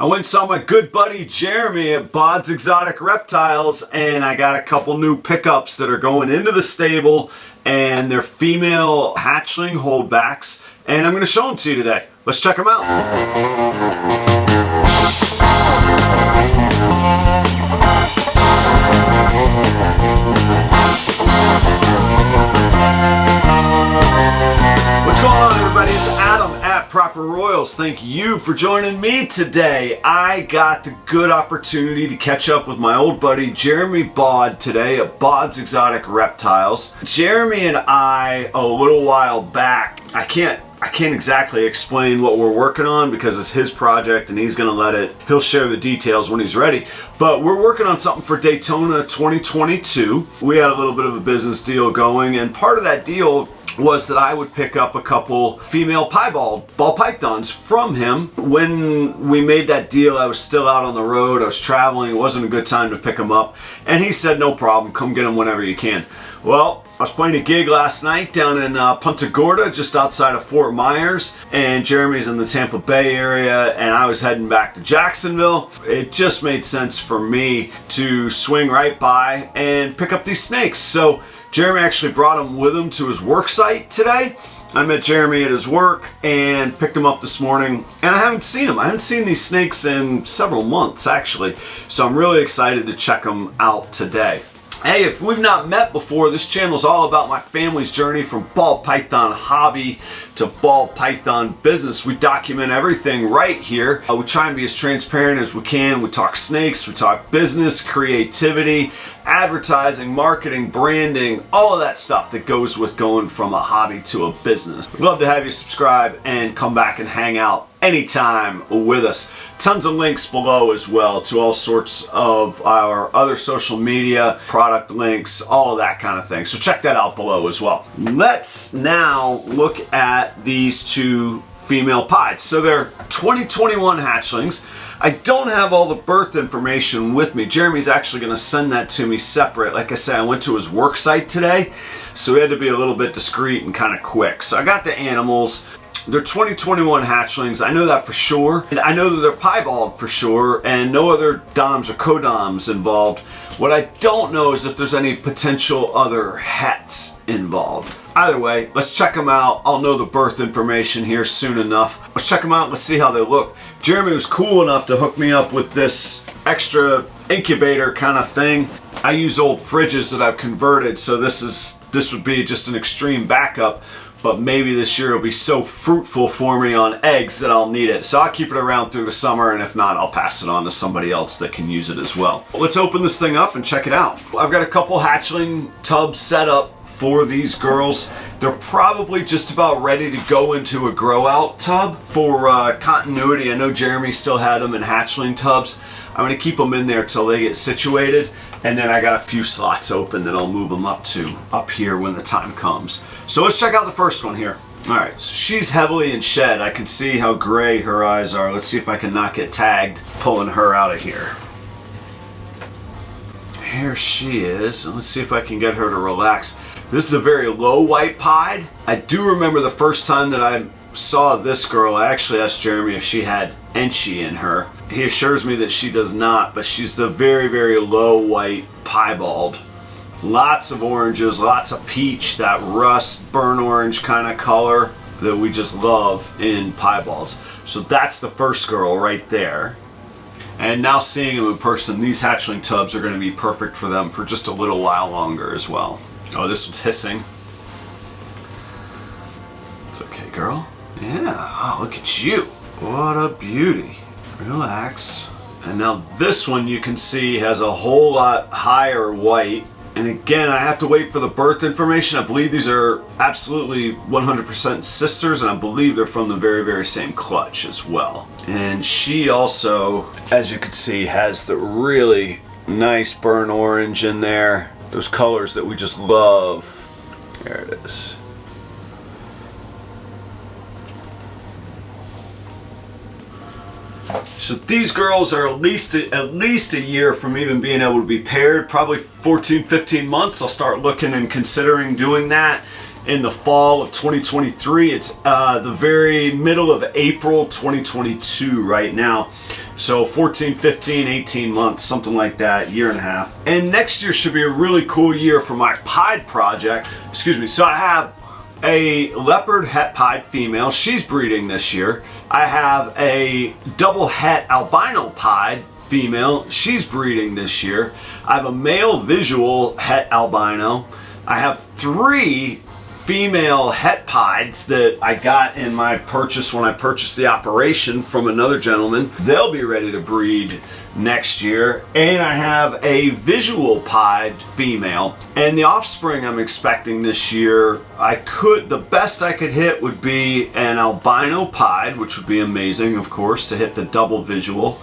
I went and saw my good buddy Jeremy at Bod's Exotic Reptiles, and I got a couple new pickups that are going into the stable, and they're female hatchling holdbacks, and I'm going to show them to you today. Let's check them out. What's going on, everybody? It's Adam at Proper Royals. Thank you for joining me today. I got the good opportunity to catch up with my old buddy Jeremy Bod today at Bod's Exotic Reptiles. Jeremy and I, a little while back, I can't exactly explain what we're working on because it's his project and he'll share the details when he's ready. But we're working on something for Daytona 2022. We had a little bit of a business deal going, and part of that deal was that I would pick up a couple female piebald ball pythons from him. When we made that deal, I was still out on the road. I was traveling. It wasn't a good time to pick them up. And he said, no problem. Come get them whenever you can. Well, I was playing a gig last night down in Punta Gorda, just outside of Fort Myers, and Jeremy's in the Tampa Bay area, and I was heading back to Jacksonville. It just made sense for me to swing right by and pick up these snakes. So Jeremy actually brought them with him to his work site today. I met Jeremy at his work and picked him up this morning, and I haven't seen him. I haven't seen these snakes in several months, actually, so I'm really excited to check them out today. Hey, if we've not met before, this channel is all about my family's journey from ball python hobby to ball python business. We document everything right here. We try and be as transparent as we can. We talk snakes, we talk business, creativity, advertising, marketing, branding, all of that stuff that goes with going from a hobby to a business. We'd love to have you subscribe and come back and hang out anytime with us. Tons of links below as well to all sorts of our other social media, product links, all of that kind of thing. So check that out below as well. Let's now look at these two female pieds. So they're 2021 hatchlings. I don't have all the birth information with me. Jeremy's actually going to send that to me separate. Like I said, I went to his work site today, so we had to be a little bit discreet and kind of quick. So I got the animals. They're 2021 hatchlings. I know that for sure. And I know that they're piebald for sure, and no other doms or co-doms involved. What I don't know is if there's any potential other hets involved. Either way, let's check them out. I'll know the birth information here soon enough. Let's check them out and let's see how they look. Jeremy was cool enough to hook me up with this extra incubator kind of thing. I use old fridges that I've converted, so this would be just an extreme backup. But maybe this year it'll be so fruitful for me on eggs that I'll need it. So I'll keep it around through the summer, and if not, I'll pass it on to somebody else that can use it as well. Let's open this thing up and check it out. I've got a couple hatchling tubs set up for these girls. They're probably just about ready to go into a grow out tub. For continuity, I know Jeremy still had them in hatchling tubs. I'm gonna keep them in there till they get situated. And then I got a few slots open that I'll move them up here when the time comes. So let's check out the first one here. All right, so she's heavily in shed. I can see how gray her eyes are. Let's see if I can not get tagged pulling her out of here. Here she is. Let's see if I can get her to relax. This is a very low white pied. I do remember the first time that I saw this girl, I actually asked Jeremy if she had Enchi in her. He assures me that she does not, but she's the very, very low white piebald. Lots of oranges, lots of peach, that rust, burnt orange kind of color that we just love in piebalds. So that's the first girl right there. And now seeing them in person, these hatchling tubs are going to be perfect for them for just a little while longer as well. Oh, this one's hissing. It's okay, girl. Yeah, oh, look at you. What a beauty. Relax. And now this one you can see has a whole lot higher white. And again, I have to wait for the birth information. I believe these are absolutely 100% sisters, and I believe they're from the very, very same clutch as well. And she also, as you can see, has the really nice burnt orange in there. Those colors that we just love. There it is. So these girls are at least a year from even being able to be paired, probably 14, 15 months. I'll start looking and considering doing that in the fall of 2023. It's the very middle of April 2022 right now. So 14, 15, 18 months, something like that, year and a half. And next year should be a really cool year for my pied project. Excuse me. So I have a leopard het pied female. She's breeding this year. I have a double het albino pied female. She's breeding this year. I have a male visual het albino. I have 3 female het pieds that I got in my purchase when I purchased the operation from another gentleman. They'll be ready to breed next year. And I have a visual pied female. And the offspring I'm expecting this year, the best I could hit would be an albino pied, which would be amazing, of course, to hit the double visual.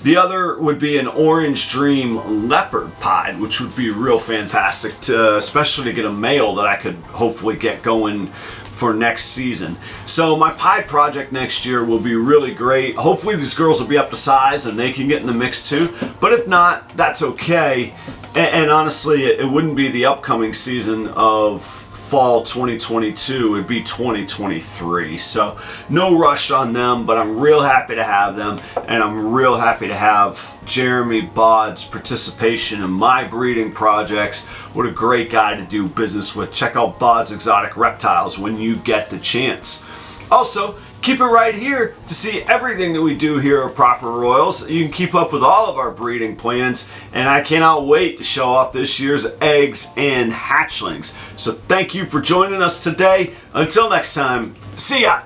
The other would be an orange dream leopard pied, which would be real fantastic, especially to get a male that I could hopefully get going for next season. So my pied project next year will be really great. Hopefully these girls will be up to size and they can get in the mix too. But if not, that's okay. And honestly, it wouldn't be the upcoming season of fall 2022, it'd be 2023. So no rush on them, but I'm real happy to have them, and I'm real happy to have Jeremy Bod's participation in my breeding projects. What a great guy to do business with. Check out Bod's Exotic Reptiles when you get the chance. Also, keep it right here to see everything that we do here at Proper Royals. You can keep up with all of our breeding plans, and I cannot wait to show off this year's eggs and hatchlings. So thank you for joining us today. Until next time, see ya!